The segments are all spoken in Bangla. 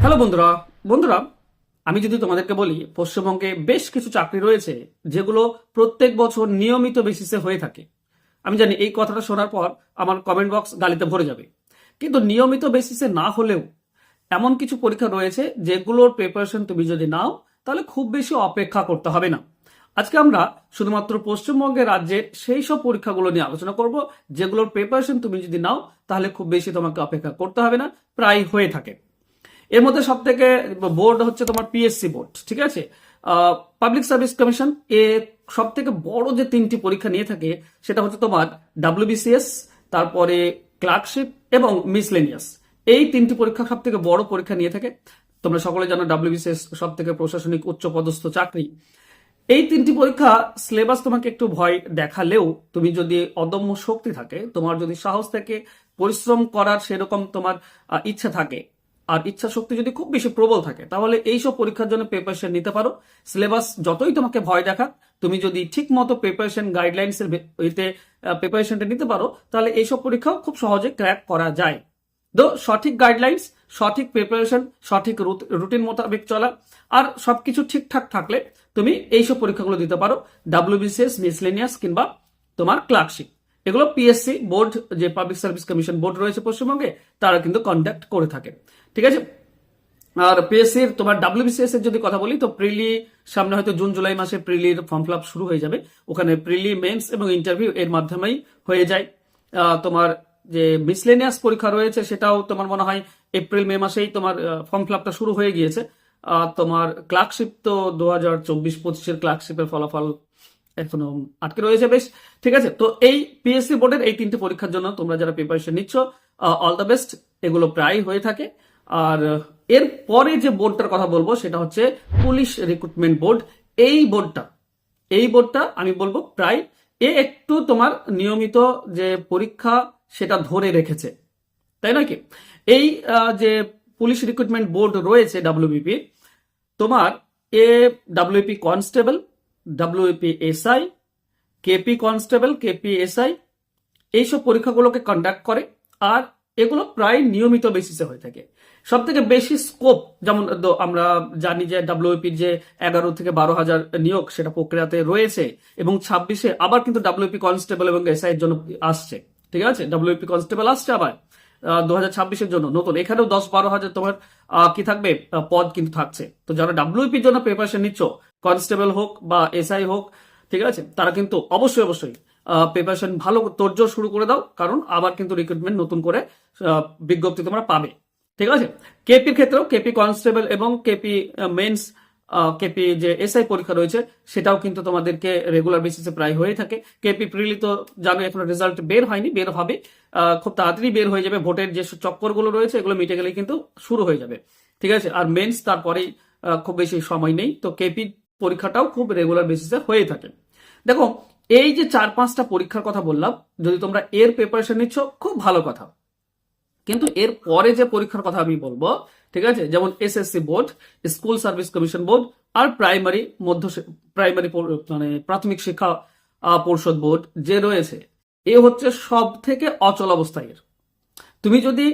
হ্যালো বন্ধুরা বন্ধুরা আমি যদি তোমাদেরকে বলি পশ্চিমবঙ্গে বেশ কিছু চাকরি রয়েছে যেগুলো প্রত্যেক বছর নিয়মিত বেসিসে হয়ে থাকে। আমি জানি এই কথাটা শোনার পর আমার কমেন্ট বক্স গালিতে ভরে যাবে, কিন্তু নিয়মিত বেসিসে না হলেও এমন কিছু পরীক্ষা রয়েছে যেগুলোর প্রিপারেশন তুমি যদি নাও তাহলে খুব বেশি অপেক্ষা করতে হবে না। আজকে আমরা শুধুমাত্র পশ্চিমবঙ্গের রাজ্যের সেই সব পরীক্ষাগুলো নিয়ে আলোচনা করব যেগুলোর প্রিপারেশন তুমি যদি নাও তাহলে খুব বেশি তোমাকে অপেক্ষা করতে হবে না, প্রায় হয়ে থাকে। এর মধ্যে সব থেকে বোর্ড হচ্ছে তোমার পিএসসি বোর্ড, ঠিক আছে। পাবলিক সার্ভিস কমিশন এ সব থেকে বড় যে তিনটি পরীক্ষা নিয়ে থাকে সেটা হচ্ছে তোমার ডাব্লিউবিসিএস, তারপরে ক্লার্কশিপ এবং মিসলেনিয়াস। এই তিনটি পরীক্ষা সব থেকে বড় পরীক্ষা নিয়ে থাকে। তোমরা সকলে জানো ডাব্লিউবিসিএস সব থেকে প্রশাসনিক উচ্চপদস্থ চাকরি। এই তিনটি পরীক্ষা সিলেবাস তোমাকে একটু ভয় দেখালেও তুমি যদি অদম্য শক্তি থাকে, তোমার যদি সাহস থাকে, পরিশ্রম করার সেরকম তোমার ইচ্ছা থাকে, আর ইচ্ছা শক্তি যদি খুব বেশি প্রবল থাকে, তাহলে এইসব পরীক্ষার জন্য প্রিপারেশন নিতে পারো। সিলেবাস যতই তোমাকে ভয় দেখাক, তুমি যদি ঠিক মতো প্রিপারেশন গাইডলাইন্স এর প্রিপারেশনটা নিতে পারো তাহলে এইসব পরীক্ষাও খুব সহজে ক্র্যাক করা যায়। তো সঠিক গাইডলাইন্স, সঠিক প্রিপারেশন, সঠিক রুটিন মোতাবেক চলা আর সবকিছু ঠিকঠাক থাকলে তুমি এইসব পরীক্ষাগুলো দিতে পারো। ডাব্লিউবিসিএস, মিসলেনিয়াস কিংবা তোমার ক্লার্কশিপ, এগুলো পিএসসি বোর্ড, যে পাবলিক সার্ভিস কমিশন বোর্ড রয়েছে পশ্চিমবঙ্গে, তারা কিন্তু কন্ডাক্ট করে থাকে, ঠিক আছে। আর পিএসসির তোমার ডাব্লিউবিসিএস এর যদি কথা বলি তো প্রিলি সামনে হয়তো জুন জুলাই মাসে প্রিলির ফর্ম ফিল আপ শুরু হয়ে যাবে। ওখানে প্রিলি, মেন্স এবং ইন্টারভিউ এর মাধ্যমেই হয়ে যায়। তোমার যে মিসলেনিয়াস পরীক্ষা রয়েছে সেটাও তোমার মনে হয় এপ্রিল মে মাসেই তোমার ফর্ম ফিল আপটা শুরু হয়ে গিয়েছে। তোমার ক্লার্কশিপ তো 2024-25 ক্লার্কশিপের ফলাফল এখনো আটকে রয়েছে বেশ, ঠিক আছে। তো এই পিএসসি বোর্ডের এই তিনটি পরীক্ষার জন্য তোমরা যারা প্রিপারেশন নিচ্ছ, অল দ্য বেস্ট। এগুলো প্রায় হয়ে থাকে। আর এর পরে যে বোর্ডটার কথা বলবো সেটা হচ্ছে পুলিশ রিক্রুটমেন্ট বোর্ড। এই বোর্ডটা আমি বলবো প্রায় একটু তোমার নিয়মিত যে পরীক্ষা সেটা ধরে রেখেছে, তাই নয় কি? এই যে পুলিশ রিক্রুটমেন্ট বোর্ড রয়েছে ডাব্লিউবিপি, তোমার WP constable, WP SI, KP constable, KP SI, এইসব পরীক্ষাগুলোকে কন্ডাক্ট করে। আর এগুলো প্রায় নিয়মিত বেসিসে হয়ে থাকে। সব থেকে বেশি স্কোপ, যেমন আমরা জানি যে ডাব্লিউপির যে 11 থেকে 12 হাজার নিয়োগ সেটা প্রক্রিয়াতে রয়েছে, এবং 26-এ আবার কিন্তু ডাব্লিউপি কনস্টেবল এবং এসআই এর জন্য আসছে, ঠিক আছে। ডাব্লিউপি কনস্টেবল আসছে আবার 2026-এর জন্য নতুন, এখানেও 10-12 হাজার তোমার কি থাকবে, পদ কিন্তু থাকছে। তো যারা ডাব্লিউপির জন্য প্রিপারেশন নিচ্ছ, কনস্টেবল হোক বা এসআই হোক, ঠিক আছে, তারা কিন্তু অবশ্যই প্রিপারেশন ভালো তোড়জোড় শুরু করে দাও, কারণ আবার কিন্তু রিক্রুটমেন্ট নতুন করে বিজ্ঞপ্তি তোমরা পাবে, ঠিক আছে। কেপির ক্ষেত্রেও কেপি কনস্টেবল এবং কেপি মেন্স, কেপি যে এসআই পরীক্ষা রয়েছে সেটাও কিন্তু তোমাদেরকে রেগুলার বেসিসে প্রায় হয়ে থাকে। কেপি প্রিলি তো জানো এখনো রেজাল্ট বের হয়নি, বের হবে, খুব তাড়াতাড়ি বের হয়ে যাবে। ভোটের যে চক্করগুলো রয়েছে এগুলো মিটে গেলে কিন্তু শুরু হয়ে যাবে, ঠিক আছে। আর মেন্স তারপরেই, খুব বেশি সময় নেই। তো কেপি পরীক্ষাটাও খুব রেগুলার বেসিসে হয়ে থাকে। দেখো, এই যে 4-5টা পরীক্ষার কথা বললাম, যদি তোমরা এর প্রিপারেশন নিচ্ছ খুব ভালো কথা, কিন্তু এর পরে যে পরীক্ষার কথা আমি বলবো, ঠিক আছে, যেমন SSC board, school service commission board, আর প্রাইমারি মানে প্রাথমিক শিক্ষা পর্ষদ বোর্ড যে রয়েছে, এ হচ্ছে সব থেকে অচল অবস্থায়। তুমি যদি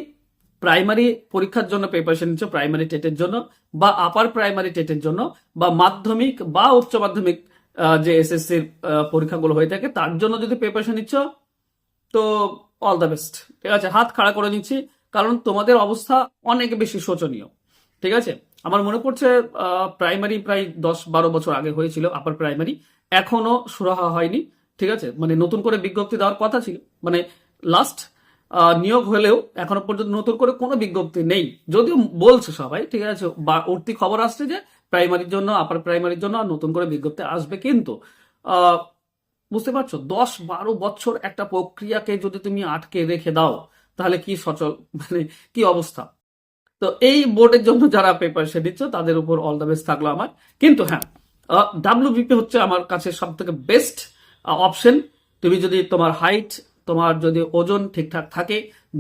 প্রাইমারি পরীক্ষার জন্য প্রিপারেশন নিচ্ছ, প্রাইমারি টেটের জন্য বা আপার প্রাইমারি টেটের জন্য বা মাধ্যমিক বা উচ্চ মাধ্যমিক যে এসএসসির পরীক্ষাগুলো হয়ে থাকে তার জন্য যদি প্রিপারেশন নিচ্ছ, তো অল দ্য বেস্ট, ঠিক আছে। হাত খাড়া করে নিচ্ছি, কারণ তোমাদের অবস্থা অনেক বেশি শোচনীয়, ঠিক আছে। আমার মনে পড়ছে প্রাইমারি প্রায় 10-12 বছর আগে হয়েছিল আপার প্রাইমারি, এখনো সুরাহা হয়নি, ঠিক আছে। মানে নতুন করে বিজ্ঞপ্তি দেওয়ার কথা ছিল, মানে লাস্ট নিয়োগ হলেও এখনো পর্যন্ত নতুন করে কোনো বিজ্ঞপ্তি নেই, যদিও বলছে সবাই, ঠিক আছে। বা উঠতি খবর আসছে যে প্রাইমারির জন্য, আপার প্রাইমারির জন্য নতুন করে বিজ্ঞপ্তি আসবে, কিন্তু বুঝতে পারছো 10-12 বছর একটা প্রক্রিয়াকে যদি তুমি আটকে রেখে দাও তাহলে কি সচল, মানে কি অবস্থা। তো এই বোর্ডের জন্য যারা প্রিপারেশন দিচ্ছ তাদের উপর অল দ্য বেস্ট থাকলো আমার। কিন্তু হ্যাঁ, ডাব্লিউবিপি হচ্ছে আমার কাছে সব থেকে বেস্ট অপশন। তুমি যদি তোমার হাইট, তোমার যদি ওজন ঠিকঠাক থাকে,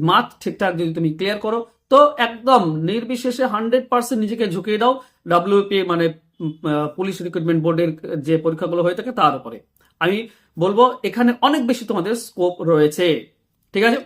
মাথ ঠিকঠাক যদি তুমি ক্লিয়ার করো, তো একদম নির্বিশেষে 100% নিজেকে ঝুঁকিয়ে দাও ডাব্লিউপি মানে পুলিশ রিক্রুটমেন্ট বোর্ডের যে পরীক্ষাগুলো হয়ে থাকে তার উপরে। আমি বলবো এখানে অনেক বেশি তোমাদের স্কোপ রয়েছে, ঠিক আছে।